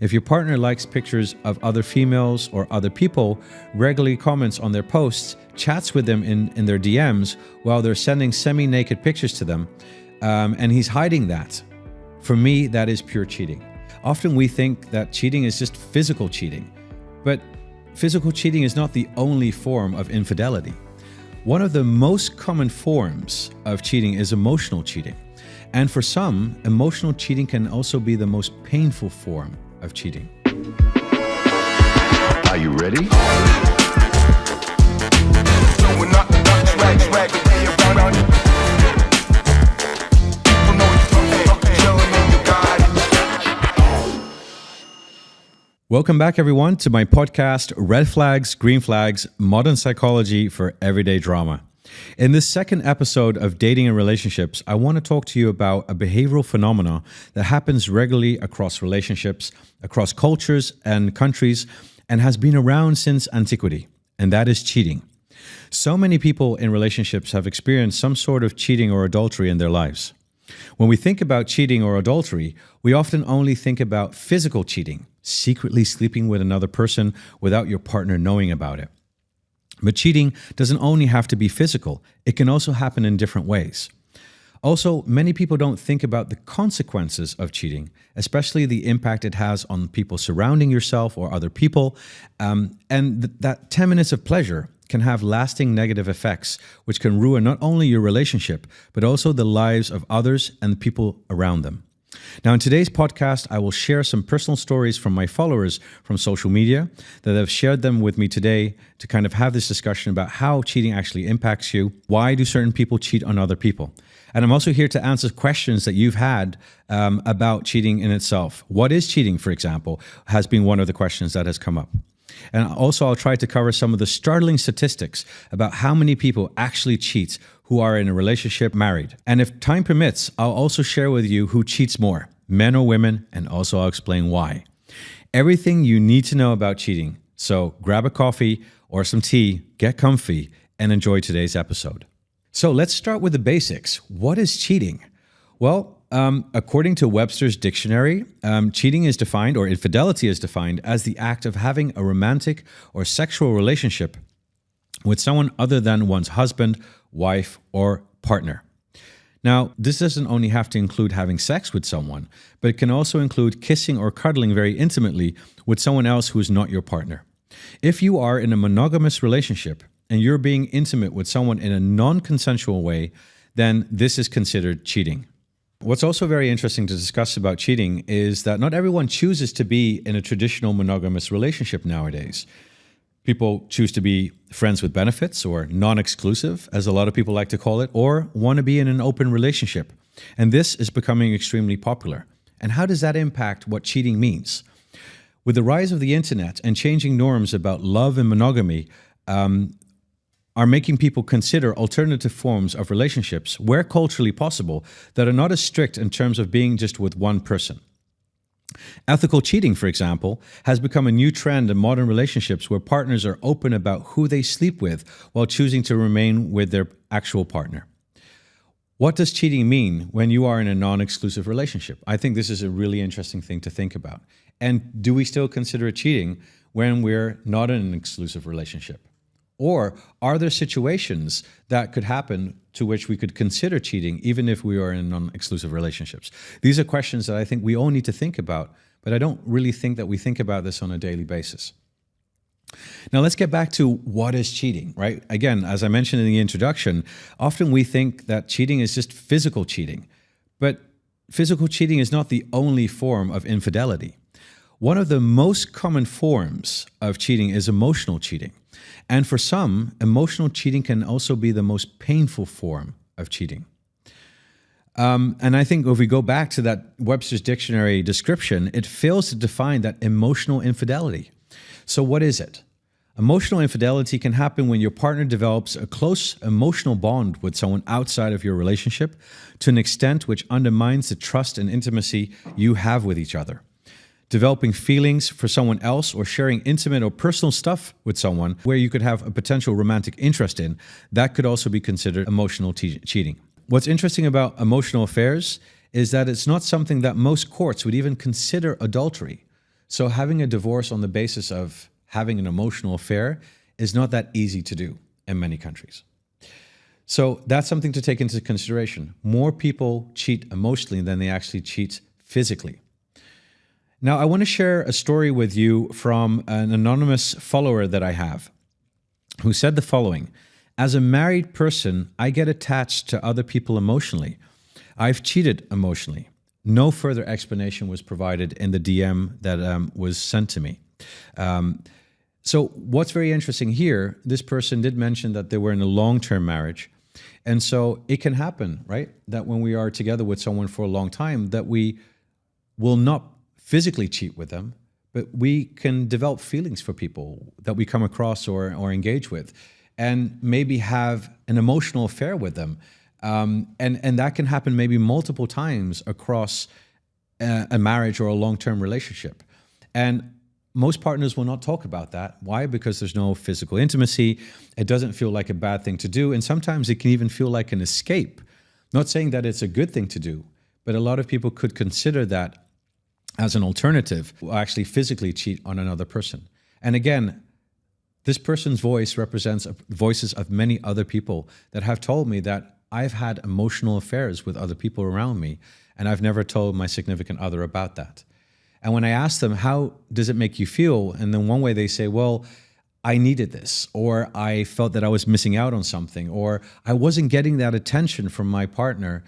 If your partner likes pictures of other females or other people, regularly comments on their posts, chats with them in their DMs while they're sending semi-naked pictures to them, and he's hiding that, for me, that is pure cheating. Often we think that cheating is just physical cheating, but physical cheating is not the only form of infidelity. One of the most common forms of cheating is emotional cheating. And for some, emotional cheating can also be the most painful form of cheating. Are you ready? Welcome back, everyone, to my podcast, Red Flags, Green Flags, Modern Psychology for Everyday Drama. In this second episode of Dating and Relationships, I want to talk to you about a behavioral phenomenon that happens regularly across relationships, across cultures and countries, and has been around since antiquity, and that is cheating. So many people in relationships have experienced some sort of cheating or adultery in their lives. When we think about cheating or adultery, we often only think about physical cheating, secretly sleeping with another person without your partner knowing about it. But cheating doesn't only have to be physical, it can also happen in different ways. Also, many people don't think about the consequences of cheating, especially the impact it has on people surrounding yourself or other people. That 10 minutes of pleasure can have lasting negative effects, which can ruin not only your relationship, but also the lives of others and the people around them. Now, in today's podcast, I will share some personal stories from my followers from social media that have shared them with me today to kind of have this discussion about how cheating actually impacts you. Why do certain people cheat on other people? And I'm also here to answer questions that you've had about cheating in itself. What is cheating, for example, has been one of the questions that has come up. And also, I'll try to cover some of the startling statistics about how many people actually cheat who are in a relationship married. And if time permits, I'll also share with you who cheats more, men or women, and also I'll explain why. Everything you need to know about cheating. So grab a coffee or some tea, get comfy, and enjoy today's episode. So let's start with the basics. What is cheating? Well, according to Webster's dictionary, cheating is defined, or infidelity is defined, as the act of having a romantic or sexual relationship with someone other than one's husband, wife, or partner. Now, this doesn't only have to include having sex with someone, but it can also include kissing or cuddling very intimately with someone else who is not your partner. If you are in a monogamous relationship and you're being intimate with someone in a non-consensual way, then this is considered cheating. What's also very interesting to discuss about cheating is that not everyone chooses to be in a traditional monogamous relationship nowadays. People choose to be friends with benefits, or non-exclusive, as a lot of people like to call it, or want to be in an open relationship. And this is becoming extremely popular. And how does that impact what cheating means? With the rise of the internet and changing norms about love and monogamy, are making people consider alternative forms of relationships, where culturally possible, that are not as strict in terms of being just with one person. Ethical cheating, for example, has become a new trend in modern relationships where partners are open about who they sleep with while choosing to remain with their actual partner. What does cheating mean when you are in a non-exclusive relationship? I think this is a really interesting thing to think about. And do we still consider it cheating when we're not in an exclusive relationship? Or are there situations that could happen to which we could consider cheating even if we are in non-exclusive relationships? These are questions that I think we all need to think about, but I don't really think that we think about this on a daily basis. Now let's get back to what is cheating, right? Again, as I mentioned in the introduction, often we think that cheating is just physical cheating, but physical cheating is not the only form of infidelity. One of the most common forms of cheating is emotional cheating. And for some, emotional cheating can also be the most painful form of cheating. And I think if we go back to that Webster's dictionary description, it fails to define that emotional infidelity. So what is it? Emotional infidelity can happen when your partner develops a close emotional bond with someone outside of your relationship to an extent which undermines the trust and intimacy you have with each other. Developing feelings for someone else or sharing intimate or personal stuff with someone where you could have a potential romantic interest in, that could also be considered emotional cheating. What's interesting about emotional affairs is that it's not something that most courts would even consider adultery. So having a divorce on the basis of having an emotional affair is not that easy to do in many countries. So that's something to take into consideration. More people cheat emotionally than they actually cheat physically. Now, I want to share a story with you from an anonymous follower that I have who said the following: as a married person, I get attached to other people emotionally. I've cheated emotionally. No further explanation was provided in the DM that was sent to me. So what's very interesting here, this person did mention that they were in a long-term marriage. And so it can happen, right? That when we are together with someone for a long time, that we will not physically cheat with them, but we can develop feelings for people that we come across or engage with, and maybe have an emotional affair with them. And that can happen maybe multiple times across a marriage or a long-term relationship. And most partners will not talk about that. Why? Because there's no physical intimacy. It doesn't feel like a bad thing to do. And sometimes it can even feel like an escape. Not saying that it's a good thing to do, but a lot of people could consider that as an alternative, will actually physically cheat on another person. And again, this person's voice represents voices of many other people that have told me that I've had emotional affairs with other people around me, and I've never told my significant other about that. And when I ask them, how does it make you feel? And then one way they say, well, I needed this, or I felt that I was missing out on something, or I wasn't getting that attention from my partner.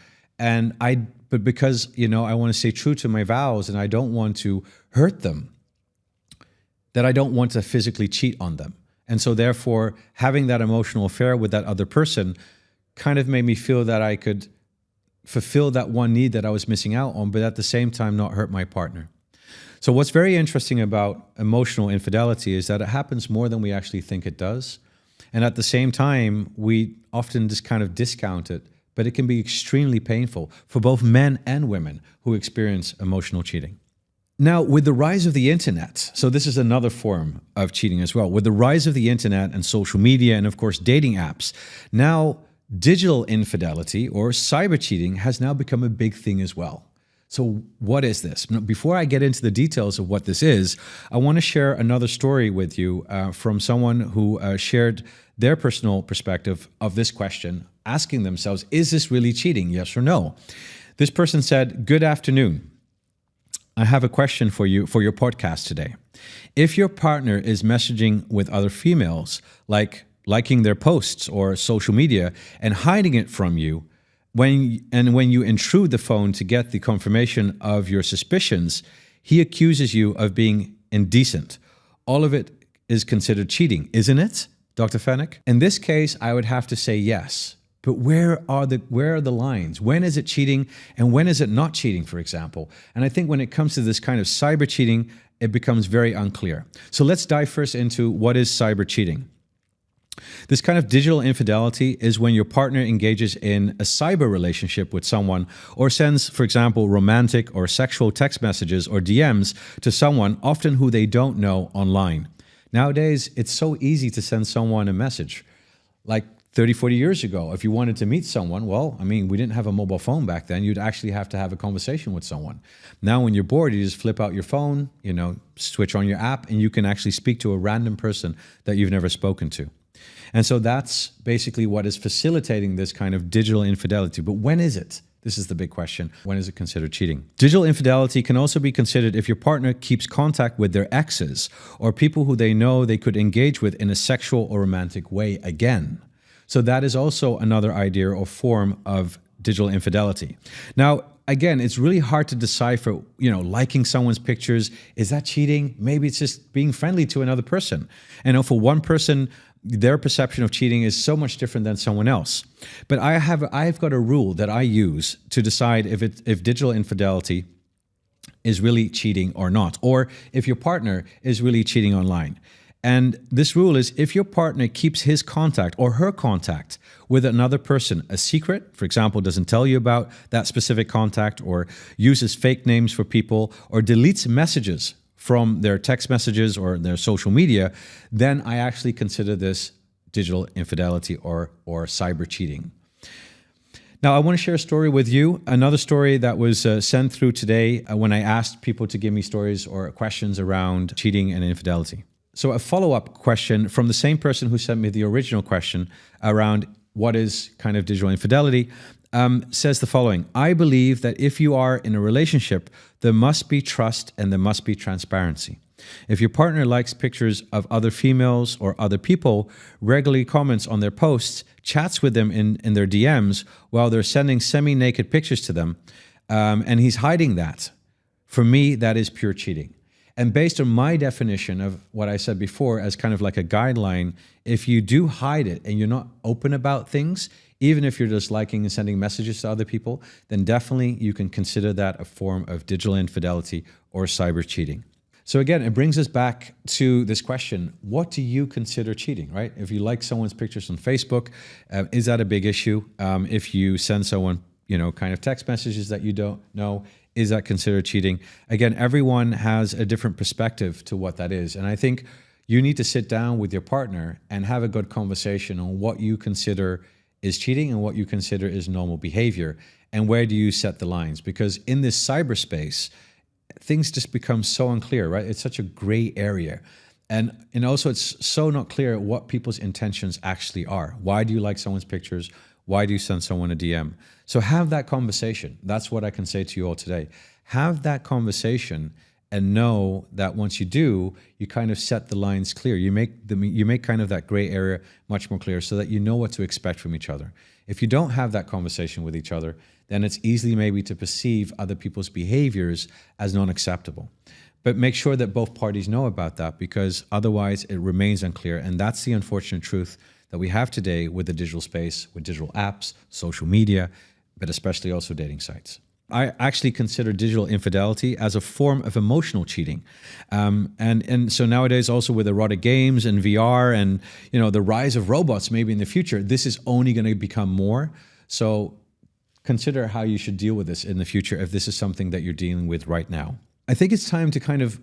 But because, I want to stay true to my vows and I don't want to hurt them, that I don't want to physically cheat on them. And so therefore, having that emotional affair with that other person kind of made me feel that I could fulfill that one need that I was missing out on, but at the same time, not hurt my partner. So what's very interesting about emotional infidelity is that it happens more than we actually think it does. And at the same time, we often just kind of discount it, but it can be extremely painful for both men and women who experience emotional cheating. Now, with the rise of the internet, so this is another form of cheating as well. With the rise of the internet and social media and, of course, dating apps, now digital infidelity or cyber cheating has now become a big thing as well. So what is this? Before I get into the details of what this is, I want to share another story with you from someone who shared their personal perspective of this question, asking themselves, is this really cheating? Yes or no? This person said, "Good afternoon. I have a question for you for your podcast today. If your partner is messaging with other females, like liking their posts or social media and hiding it from you, when you intrude the phone to get the confirmation of your suspicions, he accuses you of being indecent. All of it is considered cheating, isn't it, Dr. Fennick?" In this case, I would have to say yes. But where are the lines? When is it cheating and when is it not cheating, for example? And I think when it comes to this kind of cyber cheating, it becomes very unclear. So let's dive first into what is cyber cheating. This kind of digital infidelity is when your partner engages in a cyber relationship with someone or sends, for example, romantic or sexual text messages or DMs to someone, often who they don't know, online. Nowadays, it's so easy to send someone a message. Like 30, 40 years ago, if you wanted to meet someone, we didn't have a mobile phone back then. You'd actually have to have a conversation with someone. Now, when you're bored, you just flip out your phone, switch on your app, and you can actually speak to a random person that you've never spoken to. And so that's basically what is facilitating this kind of digital infidelity. But when is it? This is the big question. When is it considered cheating? Digital infidelity can also be considered if your partner keeps contact with their exes or people who they know they could engage with in a sexual or romantic way again. So that is also another idea or form of digital infidelity. Now, again, it's really hard to decipher, liking someone's pictures, is that cheating? Maybe it's just being friendly to another person. And for one person, their perception of cheating is so much different than someone else. But I've got a rule that I use to decide if digital infidelity is really cheating or not, or if your partner is really cheating online. And this rule is if your partner keeps his contact or her contact with another person a secret, for example, doesn't tell you about that specific contact, or uses fake names for people, or deletes messages from their text messages or their social media, then I actually consider this digital infidelity or cyber cheating. Now, I want to share a story with you. Another story that was sent through today when I asked people to give me stories or questions around cheating and infidelity. So a follow-up question from the same person who sent me the original question around what is kind of digital infidelity says the following: I believe that if you are in a relationship, there must be trust and there must be transparency. If your partner likes pictures of other females or other people, regularly comments on their posts, chats with them in their DMs while they're sending semi-naked pictures to them, and he's hiding that, for me, that is pure cheating. And based on my definition of what I said before as kind of like a guideline, if you do hide it and you're not open about things, even if you're just liking and sending messages to other people, then definitely you can consider that a form of digital infidelity or cyber cheating. So again, it brings us back to this question: what do you consider cheating, right? If you like someone's pictures on Facebook, is that a big issue? If you send someone, kind of text messages that you don't know, is that considered cheating? Again, everyone has a different perspective to what that is. And I think you need to sit down with your partner and have a good conversation on what you consider is cheating and what you consider is normal behavior. And where do you set the lines? Because in this cyberspace, things just become so unclear, right? It's such a gray area. And also it's so not clear what people's intentions actually are. Why do you like someone's pictures? Why do you send someone a DM? So have that conversation. That's what I can say to you all today. Have that conversation and know that once you do, you kind of set the lines clear. You make kind of that gray area much more clear so that you know what to expect from each other. If you don't have that conversation with each other, then it's easy maybe to perceive other people's behaviors as non-acceptable. But make sure that both parties know about that, because otherwise it remains unclear. And that's the unfortunate truth that we have today with the digital space, with digital apps, social media, but especially also dating sites. I actually consider digital infidelity as a form of emotional cheating. And so nowadays also with erotic games and VR and the rise of robots maybe in the future, this is only going to become more. So consider how you should deal with this in the future if this is something that you're dealing with right now. I think it's time to kind of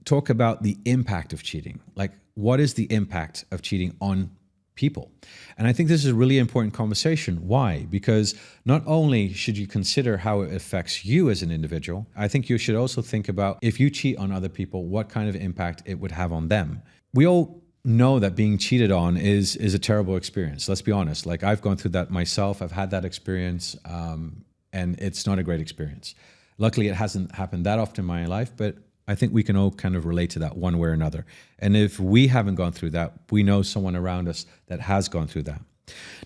talk about the impact of cheating. Like, what is the impact of cheating on people? And I think this is a really important conversation. Why? Because not only should you consider how it affects you as an individual, I think you should also think about, if you cheat on other people, what kind of impact it would have on them. We all know that being cheated on is a terrible experience. Let's be honest. Like, I've gone through that myself. I've had that experience, and it's not a great experience. Luckily, it hasn't happened that often in my life, but I think we can all kind of relate to that one way or another. And if we haven't gone through that, we know someone around us that has gone through that.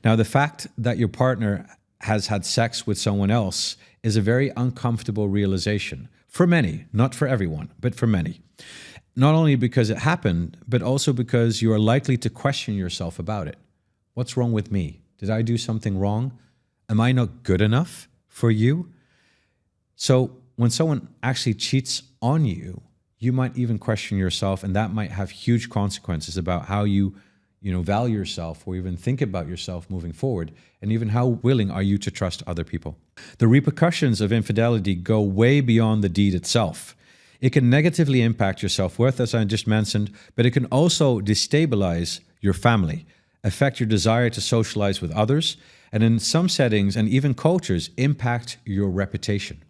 Now, the fact that your partner has had sex with someone else is a very uncomfortable realization for many, not for everyone, but for many. Not only because it happened, but also because you are likely to question yourself about it. What's wrong with me? Did I do something wrong? Am I not good enough for you? So when someone actually cheats on you, you might even question yourself, and that might have huge consequences about how you value yourself or even think about yourself moving forward, and even how willing are you to trust other people. The repercussions of infidelity go way beyond the deed itself. It can negatively impact your self-worth, as I just mentioned, but it can also destabilize your family, affect your desire to socialize with others, and in some settings and even cultures, impact your reputation.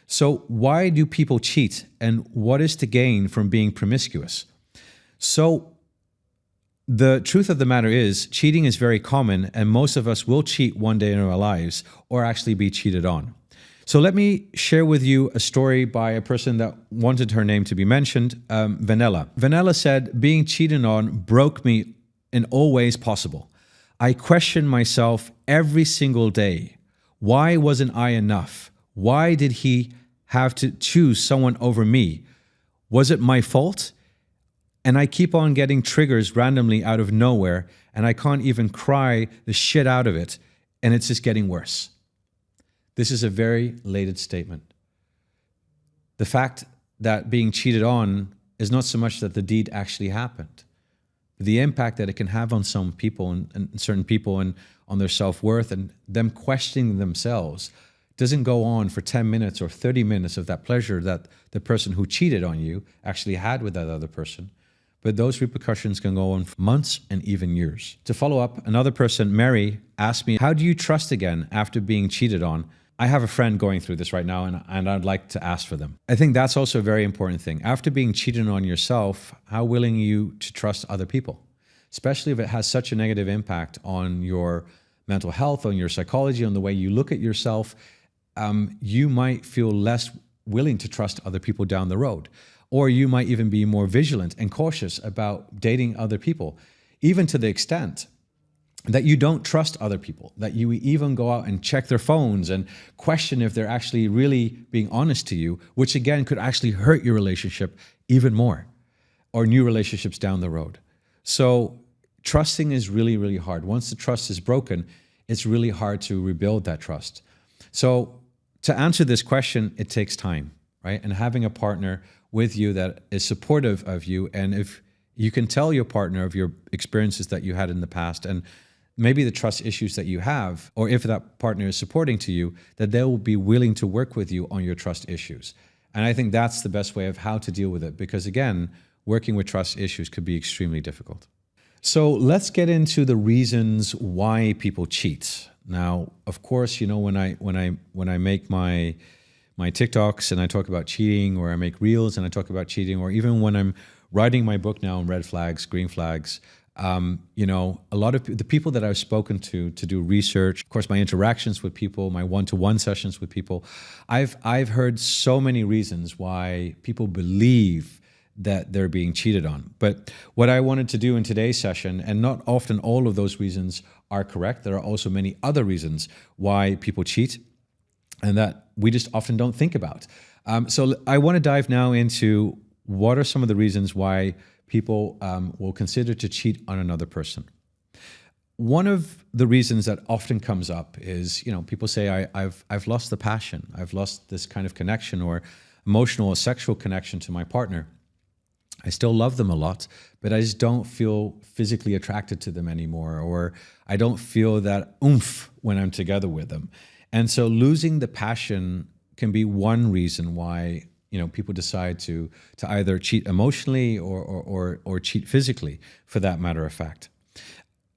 So why do people cheat, and what is to gain from being promiscuous? So the truth of the matter is, cheating is very common, and most of us will cheat one day in our lives or actually be cheated on. So let me share with you a story by a person that wanted her name to be mentioned, Vanilla. Vanilla said, "Being cheated on broke me in all ways possible. I questioned myself every single day. Why wasn't I enough? Why did he have to choose someone over me? Was it my fault? And I keep on getting triggers randomly out of nowhere, and I can't even cry the shit out of it, and it's just getting worse." This is a very elated statement. The fact that being cheated on is not so much that the deed actually happened. The impact that it can have on some people and certain people and on their self-worth and them questioning themselves doesn't go on for 10 minutes or 30 minutes of that pleasure that the person who cheated on you actually had with that other person. but those repercussions can go on for months and even years. To follow up, another person, Mary, asked me, how do you trust again after being cheated on? I have a friend going through this right now, and I'd like to ask for them. I think that's also a very important thing. After being cheated on yourself, how willing are you to trust other people? Especially if it has such a negative impact on your mental health, on your psychology, on the way you look at yourself, you might feel less willing to trust other people down the road. Or you might even be more vigilant and cautious about dating other people, even to the extent that you don't trust other people, that you even go out and check their phones and question if they're actually really being honest to you, which again could actually hurt your relationship even more, or new relationships down the road. So trusting is really, really hard. Once the trust is broken, it's really hard to rebuild that trust. So to answer this question, it takes time, right? And having a partner with you that is supportive of you, and if you can tell your partner of your experiences that you had in the past and maybe the trust issues that you have, or if that partner is supporting to you, that they will be willing to work with you on your trust issues. And I think that's the best way of how to deal with it, because again, working with trust issues could be extremely difficult. So let's get into the reasons why people cheat. Now, of course, you know, when I make my TikToks and I talk about cheating, or I make reels and I talk about cheating, or even when I'm writing my book now on red flags, green flags, you know, a lot of the people that I've spoken to do research, of course, my interactions with people, my one-to-one sessions with people, I've heard so many reasons why people believe that they're being cheated on. But what I wanted to do in today's session, and not often all of those reasons are correct, there are also many other reasons why people cheat, and that we just often don't think about. So I want to dive now into what are some of the reasons why people will consider to cheat on another person. One of the reasons that often comes up is, you know, people say, I've lost the passion. I've lost this kind of connection or emotional or sexual connection to my partner. I still love them a lot, but I just don't feel physically attracted to them anymore, or I don't feel that oomph when I'm together with them. And so losing the passion can be one reason why, you know, people decide to either cheat emotionally or cheat physically, for that matter of fact.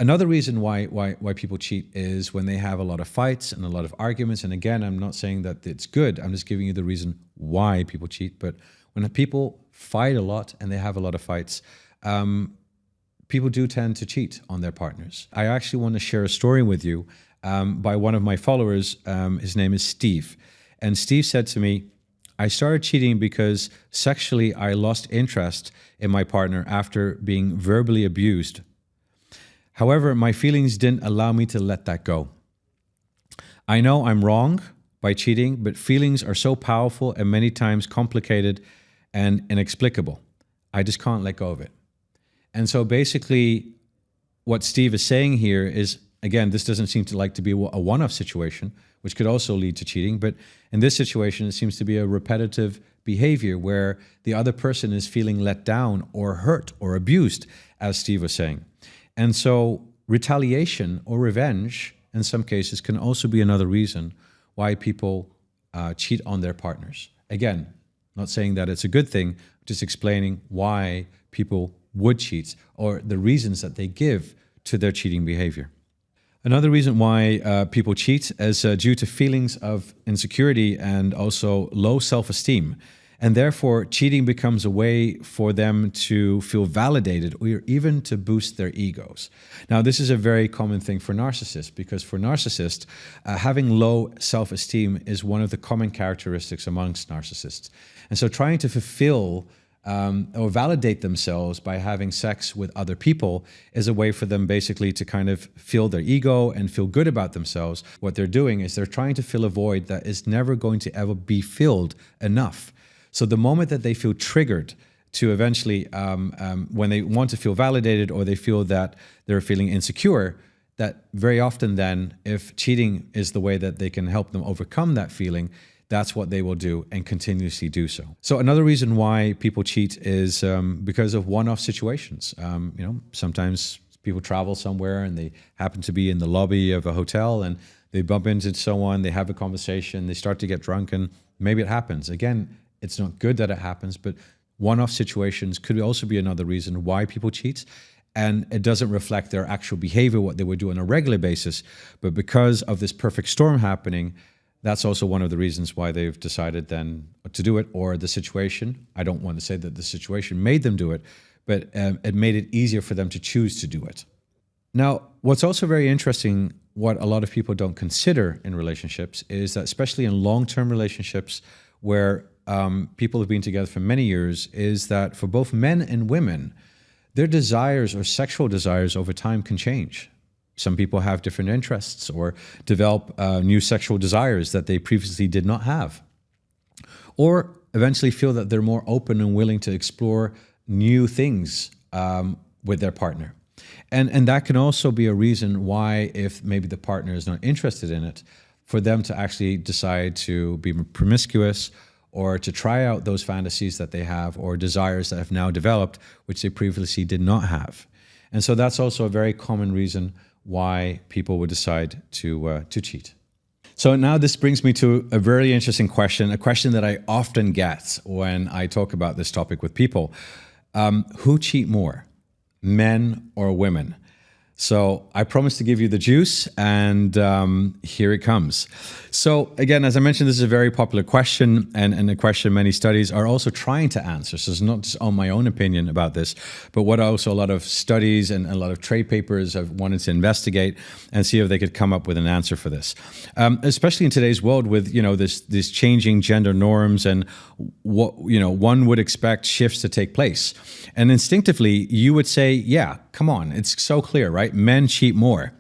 Another reason why people cheat is when they have a lot of fights and a lot of arguments. And again, I'm not saying that it's good. I'm just giving you the reason why people cheat. But when people fight a lot and they have a lot of fights, people do tend to cheat on their partners. I actually want to share a story with you by one of my followers. His name is Steve. And Steve said to me, I started cheating because sexually I lost interest in my partner after being verbally abused. However, my feelings didn't allow me to let that go. I know I'm wrong by cheating, but feelings are so powerful and many times complicated and inexplicable. I just can't let go of it. And so basically what Steve is saying here is, again, this doesn't seem to like to be a one-off situation, which could also lead to cheating. But in this situation, it seems to be a repetitive behavior where the other person is feeling let down or hurt or abused, as Steve was saying. And so retaliation or revenge, in some cases, can also be another reason why people cheat on their partners. Again, not saying that it's a good thing, just explaining why people would cheat or the reasons that they give to their cheating behavior. Another reason why people cheat is due to feelings of insecurity and also low self-esteem. And therefore, cheating becomes a way for them to feel validated or even to boost their egos. Now, this is a very common thing for narcissists, because for narcissists, having low self-esteem is one of the common characteristics amongst narcissists. And so trying to fulfill or validate themselves by having sex with other people is a way for them basically to kind of fill their ego and feel good about themselves. What they're doing is they're trying to fill a void that is never going to ever be filled enough. So the moment that they feel triggered to eventually, when they want to feel validated or they feel that they're feeling insecure, that very often then, if cheating is the way that they can help them overcome that feeling, that's what they will do and continuously do so. So another reason why people cheat is because of one-off situations. You know, sometimes people travel somewhere and they happen to be in the lobby of a hotel and they bump into someone, they have a conversation, they start to get drunk, and maybe it happens. Again, it's not good that it happens, but One-off situations could also be another reason why people cheat. And it doesn't reflect their actual behavior, what they would do on a regular basis. But because of this perfect storm happening, that's also one of the reasons why they've decided then to do it, or the situation. I don't want to say that the situation made them do it, but it made it easier for them to choose to do it. Now, what's also very interesting, what a lot of people don't consider in relationships, is that especially in long-term relationships where people have been together for many years, is that for both men and women, their desires or sexual desires over time can change. Some people have different interests or develop new sexual desires that they previously did not have. Or eventually feel that they're more open and willing to explore new things with their partner. And that can also be a reason why, if maybe the partner is not interested in it, for them to actually decide to be promiscuous or to try out those fantasies that they have or desires that have now developed, which they previously did not have. And so that's also a very common reason why people would decide to cheat. So now this brings me to a very interesting question, a question that I often get when I talk about this topic with people. Who cheat more, men or women? So I promised to give you the juice, and here it comes. So again, as I mentioned, this is a very popular question, and a question many studies are also trying to answer. So it's not just on my own opinion about this, but what also a lot of studies and a lot of trade papers have wanted to investigate and see if they could come up with an answer for this. Especially in today's world with, this changing gender norms and what, one would expect shifts to take place. And instinctively, you would say, yeah, come on, it's so clear, right? Men cheat more.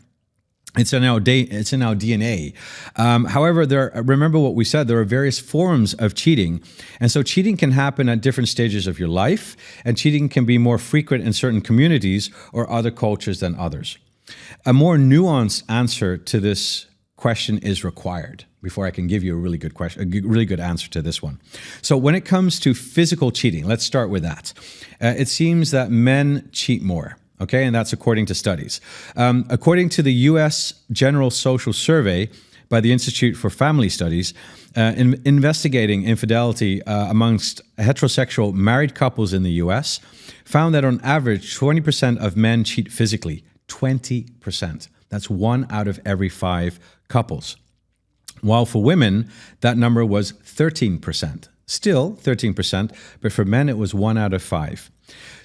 It's in our DNA. However, remember what we said, there are various forms of cheating. And so cheating can happen at different stages of your life, and cheating can be more frequent in certain communities or other cultures than others. A more nuanced answer to this question is required before I can give you a really good answer to this one. So when it comes to physical cheating, let's start with that. It seems that men cheat more. Okay, and that's according to studies. According to the U.S. General Social Survey by the Institute for Family Studies, investigating infidelity amongst heterosexual married couples in the U.S., found that on average, 20% of men cheat physically. 20%. That's 1 out of every 5 couples. While for women, that number was 13%. Still 13%, but for men, it was 1 out of 5.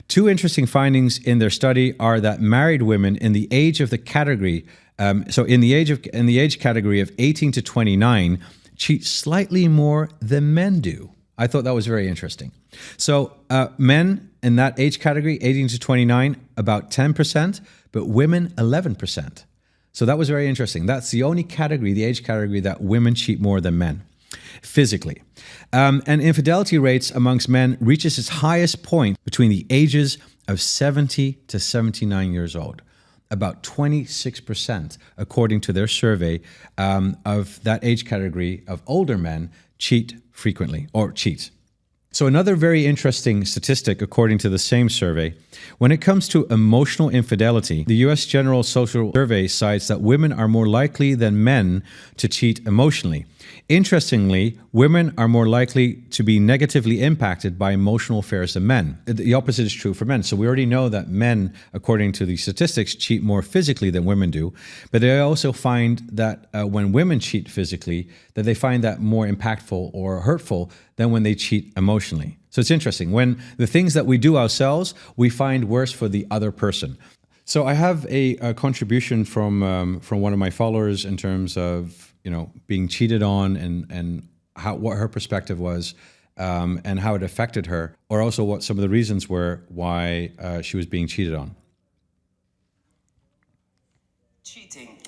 Two interesting findings in their study are that married women in the age of the category, in the age category of 18 to 29, cheat slightly more than men do. I thought that was very interesting. So men in that age category, 18 to 29, about 10%, but women 11%. So that was very interesting. That's the only category, the age category, that women cheat more than men physically. And infidelity rates amongst men reaches its highest point between the ages of 70 to 79 years old. About 26%, according to their survey, of that age category of older men cheat frequently or cheat. So another very interesting statistic, according to the same survey, when it comes to emotional infidelity, the U.S. General Social Survey cites that women are more likely than men to cheat emotionally. Interestingly, women are more likely to be negatively impacted by emotional affairs than men. The opposite is true for men. So we already know that men, according to the statistics, cheat more physically than women do. But they also find that when women cheat physically, that they find that more impactful or hurtful than when they cheat emotionally. So it's interesting. When the things that we do ourselves, we find worse for the other person. So I have a contribution from one of my followers in terms of being cheated on and what her perspective was and how it affected her, or also what some of the reasons were why she was being cheated on. Cheating.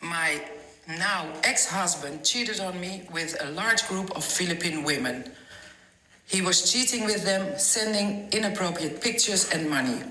My now ex-husband cheated on me with a large group of Philippine women. He was cheating with them, sending inappropriate pictures and money,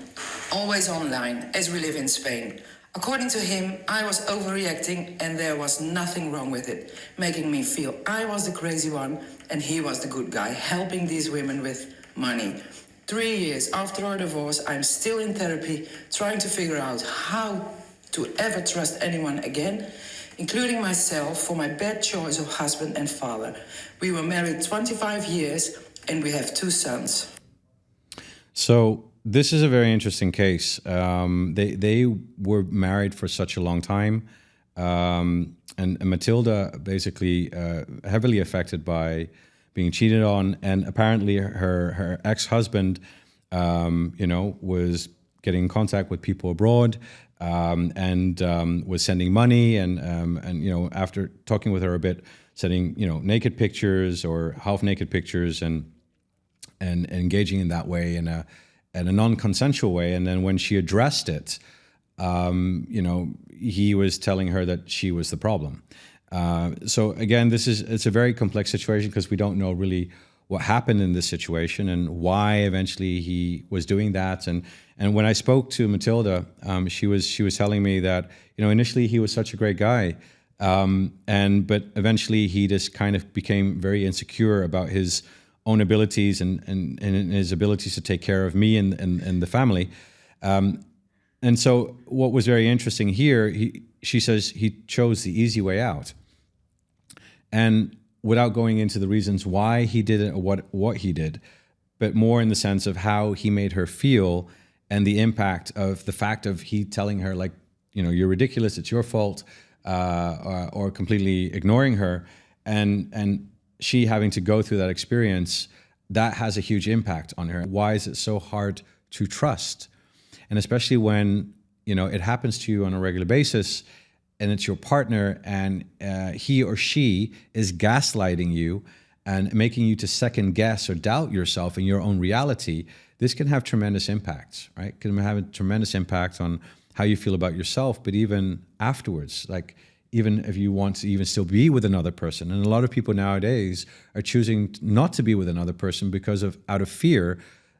always online, as we live in Spain. According to him, I was overreacting and there was nothing wrong with it, making me feel I was the crazy one and he was the good guy, helping these women with money. 3 years after our divorce, I'm still in therapy, trying to figure out how to ever trust anyone again, including myself, for my bad choice of husband and father. We were married 25 years, and we have 2 sons. So this is a very interesting case. They were married for such a long time, and Matilda basically heavily affected by being cheated on, and apparently her ex-husband, was getting in contact with people abroad, and was sending money, and after talking with her a bit, sending naked pictures or half naked pictures, and engaging in that way in a non-consensual way. And then when she addressed it, he was telling her that she was the problem. So again, it's a very complex situation because we don't know really what happened in this situation and why eventually he was doing that. And when I spoke to Matilda, she was telling me that initially he was such a great guy, but eventually he just kind of became very insecure about his own abilities and his abilities to take care of me and the family. And so what was very interesting here, she says he chose the easy way out. And without going into the reasons why he did it or what he did, but more in the sense of how he made her feel and the impact of the fact of he telling her, like, you're ridiculous, it's your fault, or completely ignoring her. And she having to go through that experience, that has a huge impact on her. Why is it so hard to trust? And especially when, it happens to you on a regular basis and it's your partner and he or she is gaslighting you and making you to second guess or doubt yourself and your own reality, this can have tremendous impacts, right? It can have a tremendous impact on how you feel about yourself, but even afterwards, like, even if you want to even still be with another person. And a lot of people nowadays are choosing not to be with another person because out of fear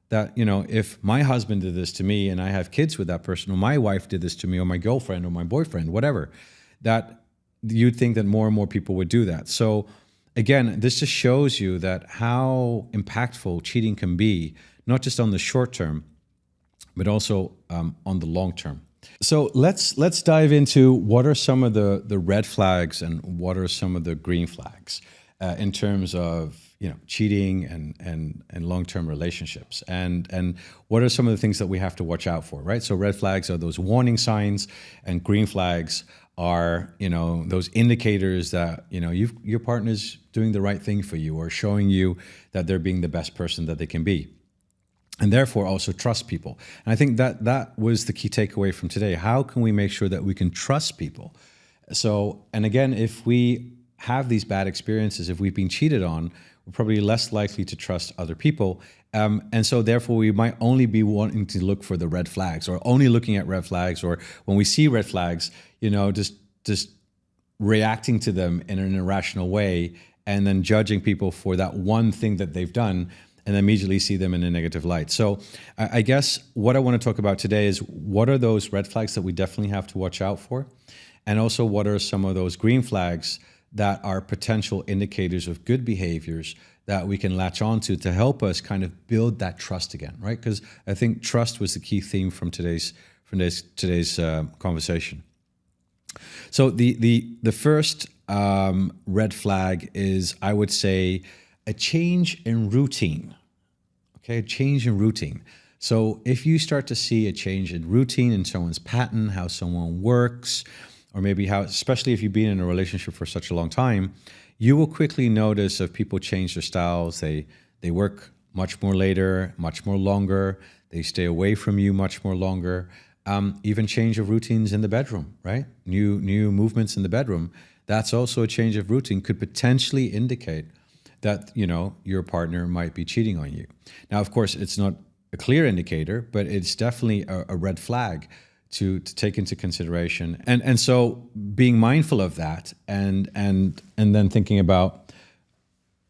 that, if my husband did this to me and I have kids with that person, or my wife did this to me, or my girlfriend or my boyfriend, whatever, that you'd think that more and more people would do that. So again, this just shows you that how impactful cheating can be, not just on the short term, but also on the long term. So let's dive into what are some of the red flags and what are some of the green flags in terms of cheating and long-term relationships, and what are some of the things that we have to watch out for, right? So red flags are those warning signs, and green flags are those indicators that your partner's doing the right thing for you or showing you that they're being the best person that they can be. And therefore also trust people. And I think that was the key takeaway from today. How can we make sure that we can trust people? So, and again, if we have these bad experiences, if we've been cheated on, we're probably less likely to trust other people. And so therefore we might only be wanting to look for the red flags, or only looking at red flags, or when we see red flags, just reacting to them in an irrational way, and then judging people for that one thing that they've done, and immediately see them in a negative light. So I guess what I want to talk about today is what are those red flags that we definitely have to watch out for? And also what are some of those green flags that are potential indicators of good behaviors that we can latch onto to help us kind of build that trust again, right? Because I think trust was the key theme from today's conversation. So the first red flag is, I would say, a change in routine. Okay, a change in routine. So if you start to see a change in routine, in someone's pattern, how someone works, or maybe how, especially if you've been in a relationship for such a long time, you will quickly notice if people change their styles. They work much more later, much more longer. They stay away from you much more longer. Even change of routines in the bedroom, right? New movements in the bedroom. That's also a change of routine, could potentially indicate that your partner might be cheating on you. Now, of course, it's not a clear indicator, but it's definitely a red flag to take into consideration. And so being mindful of that, and then thinking about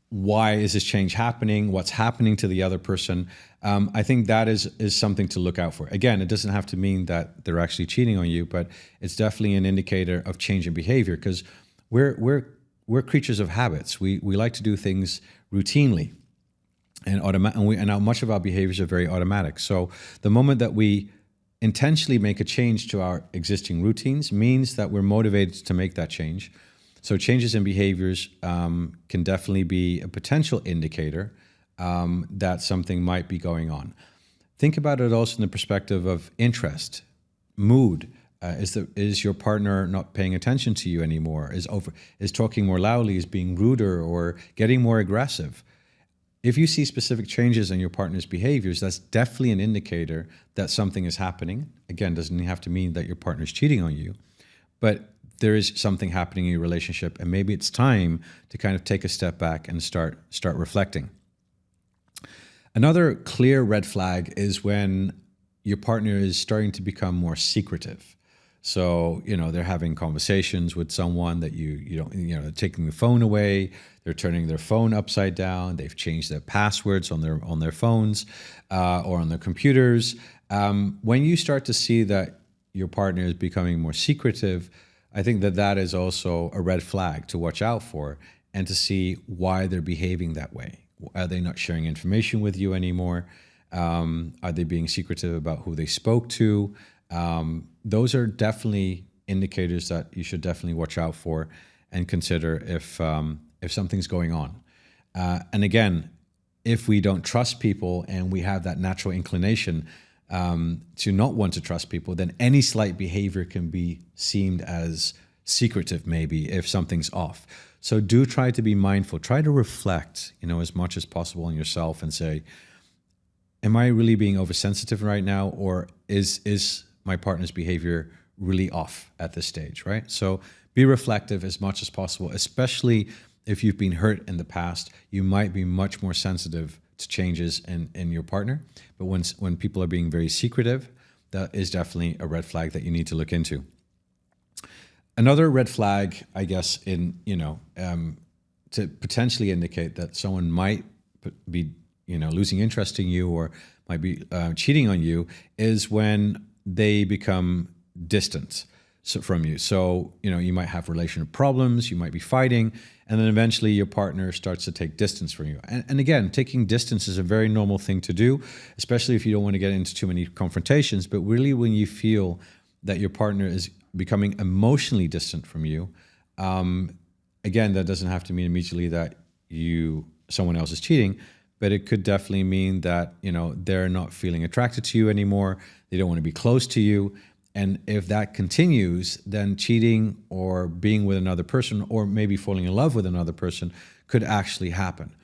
why is this change happening, what's happening to the other person, I think that is something to look out for. Again, it doesn't have to mean that they're actually cheating on you, but it's definitely an indicator of change in behavior, because we're creatures of habits. We like to do things routinely, and much of our behaviors are very automatic. So the moment that we intentionally make a change to our existing routines means that we're motivated to make that change. So changes in behaviors can definitely be a potential indicator that something might be going on. Think about it also in the perspective of interest, mood. Is your partner not paying attention to you anymore? Is talking more loudly? Is being ruder or getting more aggressive? If you see specific changes in your partner's behaviors, that's definitely an indicator that something is happening. Again, doesn't have to mean that your partner's cheating on you, but there is something happening in your relationship, and maybe it's time to kind of take a step back and start reflecting. Another clear red flag is when your partner is starting to become more secretive. So, they're having conversations with someone that you don't, they're taking the phone away, they're turning their phone upside down, they've changed their passwords on their phones or on their computers. When you start to see that your partner is becoming more secretive, I think that is also a red flag to watch out for and to see why they're behaving that way. Are they not sharing information with you anymore? Are they being secretive about who they spoke to? Those are definitely indicators that you should definitely watch out for and consider if something's going on. And again, if we don't trust people and we have that natural inclination to not want to trust people, then any slight behavior can be seen as secretive, maybe, if something's off. So do try to be mindful. Try to reflect, as much as possible on yourself and say, am I really being oversensitive right now, or is my partner's behavior really off at this stage, right? So be reflective as much as possible, especially if you've been hurt in the past. You might be much more sensitive to changes in your partner. But when people are being very secretive, that is definitely a red flag that you need to look into. Another red flag, I guess, to potentially indicate that someone might be, losing interest in you or might be cheating on you, is when they become distant from you. So, you might have relational problems, you might be fighting, and then eventually your partner starts to take distance from you. And again, taking distance is a very normal thing to do, especially if you don't want to get into too many confrontations. But really, when you feel that your partner is becoming emotionally distant from you, again, that doesn't have to mean immediately that someone else is cheating, but it could definitely mean that, they're not feeling attracted to you anymore. They don't want to be close to you. And if that continues, then cheating or being with another person, or maybe falling in love with another person, could actually happen.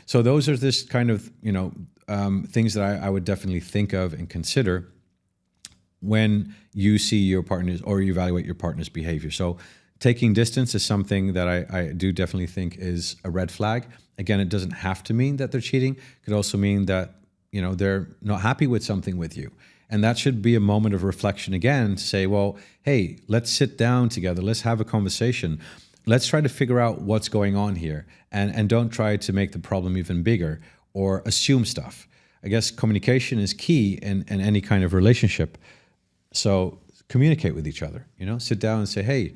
So those are this kind of, things that I would definitely think of and consider when you see your partner's or you evaluate your partner's behavior. So taking distance is something that I do definitely think is a red flag. Again, it doesn't have to mean that they're cheating. It could also mean that, they're not happy with something with you. And that should be a moment of reflection again to say, well, hey, let's sit down together. Let's have a conversation. Let's try to figure out what's going on here, and don't try to make the problem even bigger or assume stuff. I guess communication is key in any kind of relationship. So communicate with each other, sit down and say, hey,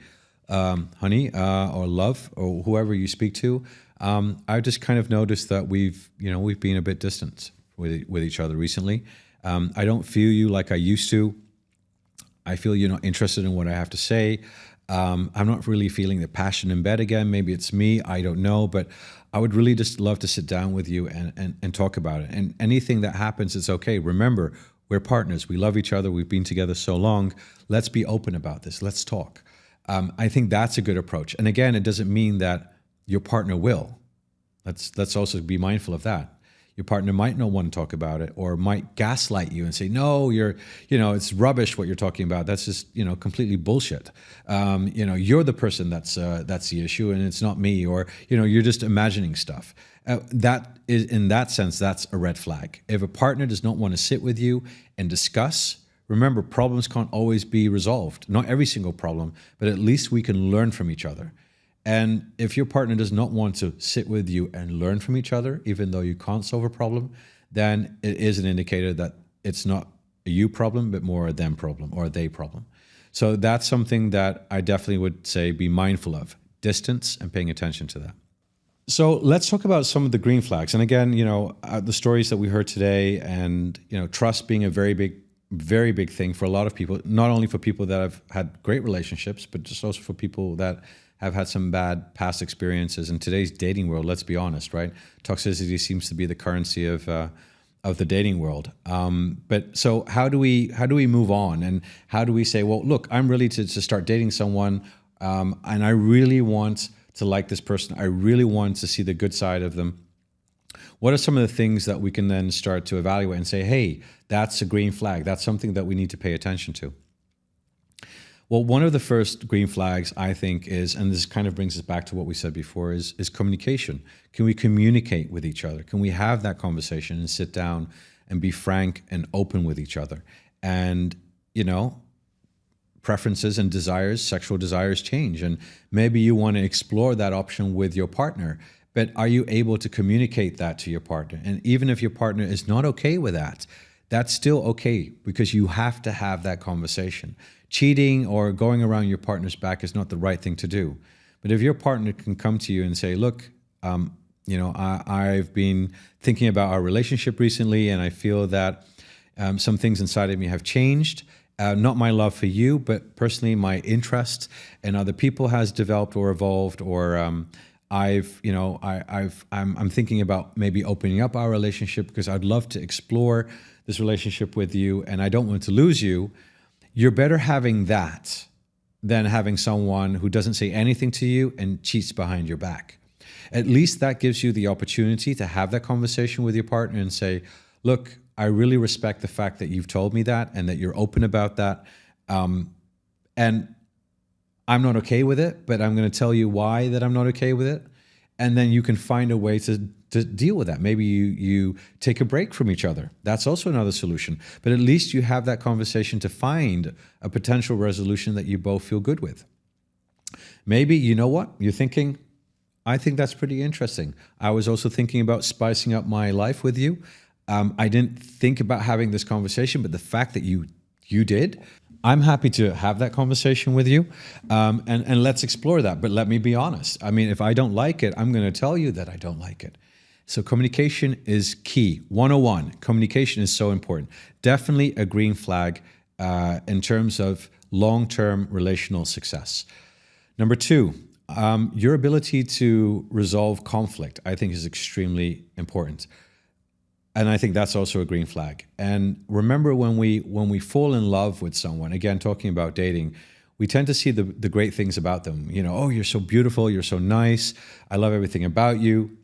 honey, or love, or whoever you speak to. I've just kind of noticed that we've been a bit distant with each other recently. I don't feel you like I used to. I feel you're not interested in what I have to say. I'm not really feeling the passion in bed again. Maybe it's me, I don't know, but I would really just love to sit down with you and talk about it. And anything that happens, it's okay. Remember, we're partners. We love each other. We've been together so long. Let's be open about this. Let's talk. I think that's a good approach. And again, it doesn't mean that your partner will. Let's also be mindful of that. Your partner might not want to talk about it, or might gaslight you and say, no, it's rubbish what you're talking about. That's just, completely bullshit. You're the person that's the issue, and it's not me, or, you're just imagining stuff. That is, in that sense, that's a red flag. If a partner does not want to sit with you and discuss, remember, problems can't always be resolved. Not every single problem, but at least we can learn from each other. And if your partner does not want to sit with you and learn from each other, even though you can't solve a problem, then it is an indicator that it's not a you problem, but more a them problem or a they problem. So that's something that I definitely would say be mindful of, distance and paying attention to that. So let's talk about some of the green flags. And again, the stories that we heard today, and, trust being a very big thing for a lot of people, not only for people that have had great relationships, but just also for people that have had some bad past experiences. In today's dating world, let's be honest, right? Toxicity seems to be the currency of the dating world. But so how do we move on, and how do we say, well, look, I'm ready to start dating someone, and I really want to like this person. I really want to see the good side of them. What are some of the things that we can then start to evaluate and say, hey, that's a green flag. That's something that we need to pay attention to. Well, one of the first green flags, I think, is, and this kind of brings us back to what we said before, is communication. Can we communicate with each other? Can we have that conversation and sit down and be frank and open with each other? And, preferences and desires, sexual desires change. And maybe you want to explore that option with your partner. But are you able to communicate that to your partner? And even if your partner is not okay with that, that's still okay, because you have to have that conversation. Cheating or going around your partner's back is not the right thing to do. But if your partner can come to you and say, look, I've been thinking about our relationship recently, and I feel that some things inside of me have changed. Not my love for you, but personally my interest in other people has developed or evolved, or I'm thinking about maybe opening up our relationship because I'd love to explore this relationship with you, and I don't want to lose you. You're better having that than having someone who doesn't say anything to you and cheats behind your back. At least that gives you the opportunity to have that conversation with your partner and say, look, I really respect the fact that you've told me that and that you're open about that. And I'm not okay with it, but I'm going to tell you why that I'm not okay with it. And then you can find a way to deal with that. Maybe you take a break from each other. That's also another solution. But at least you have that conversation to find a potential resolution that you both feel good with. Maybe, you know what? You're thinking, I think that's pretty interesting. I was also thinking about spicing up my life with you. I didn't think about having this conversation, but the fact that you did, I'm happy to have that conversation with you, and let's explore that. But let me be honest. I mean, if I don't like it, I'm going to tell you that I don't like it. So communication is key. 101, communication is so important. Definitely a green flag in terms of long-term relational success. Number two, your ability to resolve conflict, I think, is extremely important. And I think that's also a green flag. And remember, when we fall in love with someone, again, talking about dating, we tend to see the great things about them. Oh, you're so beautiful, you're so nice, I love everything about you.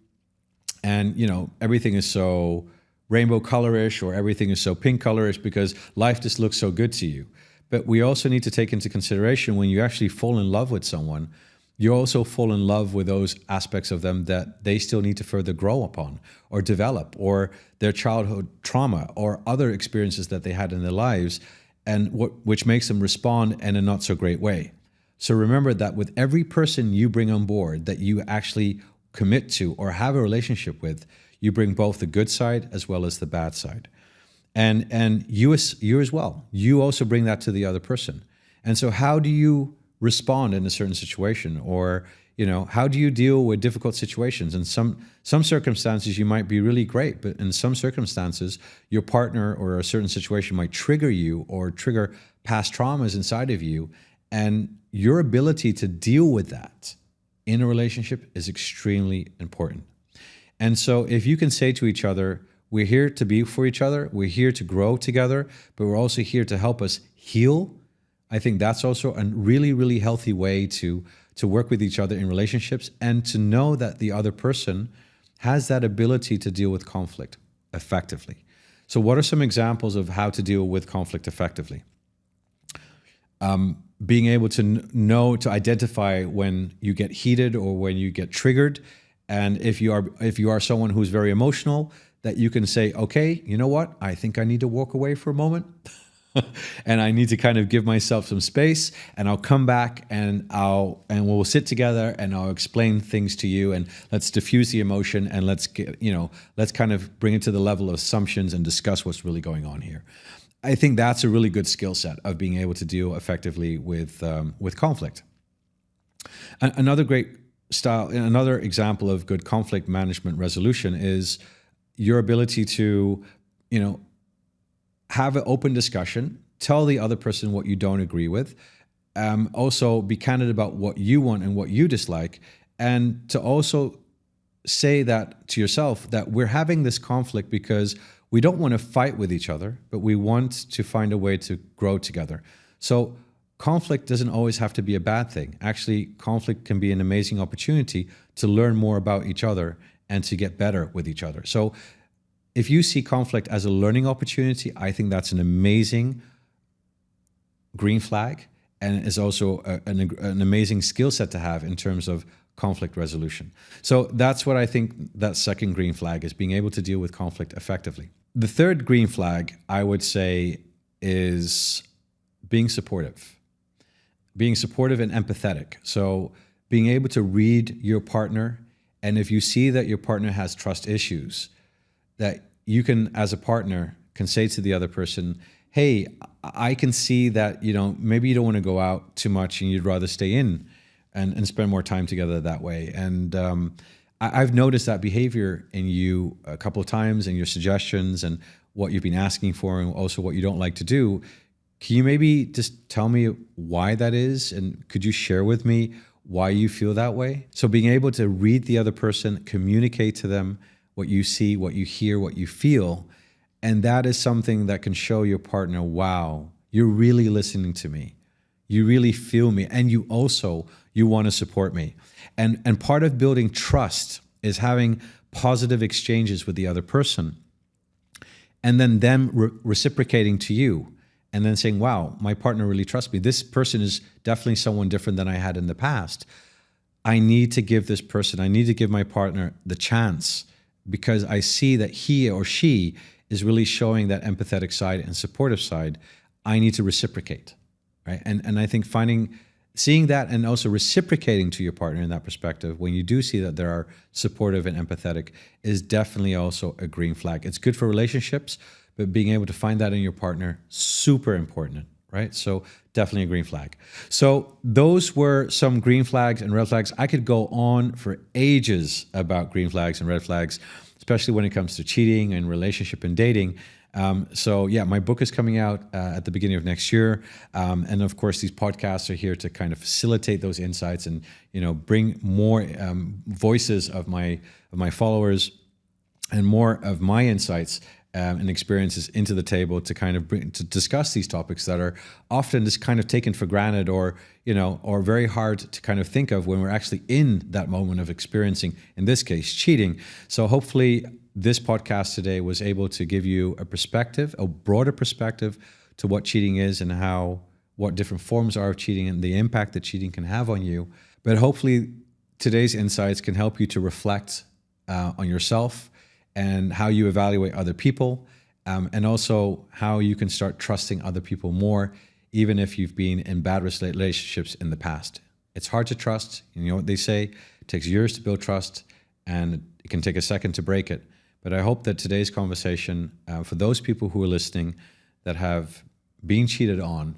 And, everything is so rainbow colorish, or everything is so pink colorish because life just looks so good to you. But we also need to take into consideration, when you actually fall in love with someone, you also fall in love with those aspects of them that they still need to further grow upon or develop, or their childhood trauma or other experiences that they had in their lives, and which makes them respond in a not so great way. So remember that with every person you bring on board that you actually commit to or have a relationship with, you bring both the good side as well as the bad side. And you as well. You also bring that to the other person. And so how do you respond in a certain situation, or how do you deal with difficult situations? In some circumstances you might be really great, but in some circumstances your partner or a certain situation might trigger you or trigger past traumas inside of you, and your ability to deal with that in a relationship is extremely important. And so if you can say to each other, we're here to be for each other, we're here to grow together, but we're also here to help us heal, I think that's also a really, really healthy way to work with each other in relationships, and to know that the other person has that ability to deal with conflict effectively. So what are some examples of how to deal with conflict effectively? Being able to know, to identify when you get heated or when you get triggered. And if you are someone who's very emotional, that you can say, okay, you know what? I think I need to walk away for a moment. And I need to kind of give myself some space, and I'll come back and we'll sit together and I'll explain things to you, and let's diffuse the emotion, and let's kind of bring it to the level of assumptions and discuss what's really going on here. I think that's a really good skill set of being able to deal effectively with conflict. Another example of good conflict management resolution is your ability to, have an open discussion, tell the other person what you don't agree with, Also be candid about what you want and what you dislike, and to also say that to yourself that we're having this conflict because we don't want to fight with each other, but we want to find a way to grow together. So conflict doesn't always have to be a bad thing. Actually, conflict can be an amazing opportunity to learn more about each other and to get better with each other. So if you see conflict as a learning opportunity, I think that's an amazing green flag, and is also an amazing skill set to have in terms of conflict resolution. So that's what I think that second green flag is, being able to deal with conflict effectively. The third green flag, I would say, is being supportive. Being supportive and empathetic. So being able to read your partner, and if you see that your partner has trust issues, that you can, as a partner, can say to the other person, hey, I can see that, maybe you don't want to go out too much and you'd rather stay in and spend more time together that way. And I've noticed that behavior in you a couple of times, and your suggestions and what you've been asking for, and also what you don't like to do. Can you maybe just tell me why that is? And could you share with me why you feel that way? So being able to read the other person, communicate to them what you see, what you hear, what you feel. And that is something that can show your partner, wow, you're really listening to me. You really feel me. And you want to support me. And part of building trust is having positive exchanges with the other person. And then them reciprocating to you. And then saying, wow, my partner really trusts me. This person is definitely someone different than I had in the past. I need to give my partner the chance, because I see that he or she is really showing that empathetic side and supportive side. I need to reciprocate, right? And I think seeing that and also reciprocating to your partner in that perspective, when you do see that there are supportive and empathetic, is definitely also a green flag. It's good for relationships, but being able to find that in your partner, super important, right? So definitely a green flag. So those were some green flags and red flags. I could go on for ages about green flags and red flags, especially when it comes to cheating and relationship and dating. So yeah, my book is coming out at the beginning of next year. And of course, these podcasts are here to kind of facilitate those insights and, bring more voices of my followers and more of my insights and experiences into the table to kind of to discuss these topics that are often just kind of taken for granted, or very hard to kind of think of when we're actually in that moment of experiencing, in this case, cheating. So hopefully this podcast today was able to give you a broader perspective to what cheating is and what different forms are of cheating and the impact that cheating can have on you. But hopefully today's insights can help you to reflect on yourself and how you evaluate other people, and also how you can start trusting other people more, even if you've been in bad relationships in the past. It's hard to trust. You know what they say, it takes years to build trust, and it can take a second to break it. But I hope that today's conversation, for those people who are listening that have been cheated on,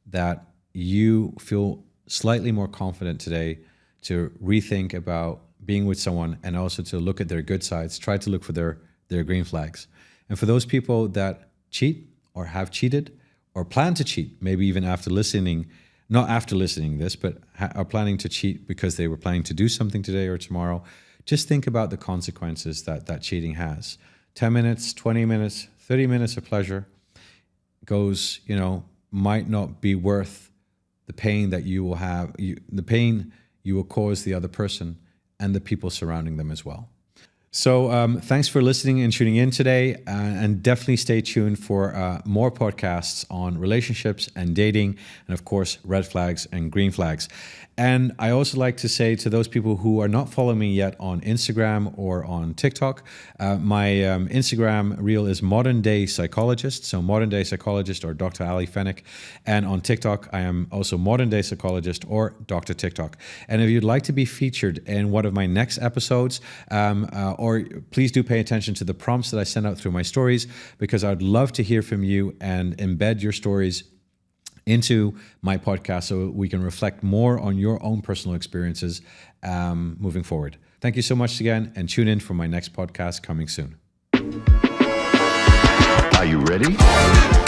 that you feel slightly more confident today to rethink about being with someone, and also to look at their good sides, try to look for their green flags. And for those people that cheat or have cheated or plan to cheat, maybe even after listening, not after listening this, but are planning to cheat because they were planning to do something today or tomorrow, just think about the consequences that cheating has. 10 minutes, 20 minutes, 30 minutes of pleasure might not be worth the pain that you will have, the pain you will cause the other person and the people surrounding them as well. So thanks for listening and tuning in today, and definitely stay tuned for more podcasts on relationships and dating, and of course, red flags and green flags. And I also like to say to those people who are not following me yet on Instagram or on TikTok, my Instagram reel is Modern Day Psychologist, so Modern Day Psychologist or Dr. Ali Fennick. And on TikTok, I am also Modern Day Psychologist or Dr. TikTok. And if you'd like to be featured in one of my next episodes, or please do pay attention to the prompts that I send out through my stories, because I'd love to hear from you and embed your stories into my podcast so we can reflect more on your own personal experiences moving forward. Thank you so much again, and tune in for my next podcast coming soon. Are you ready?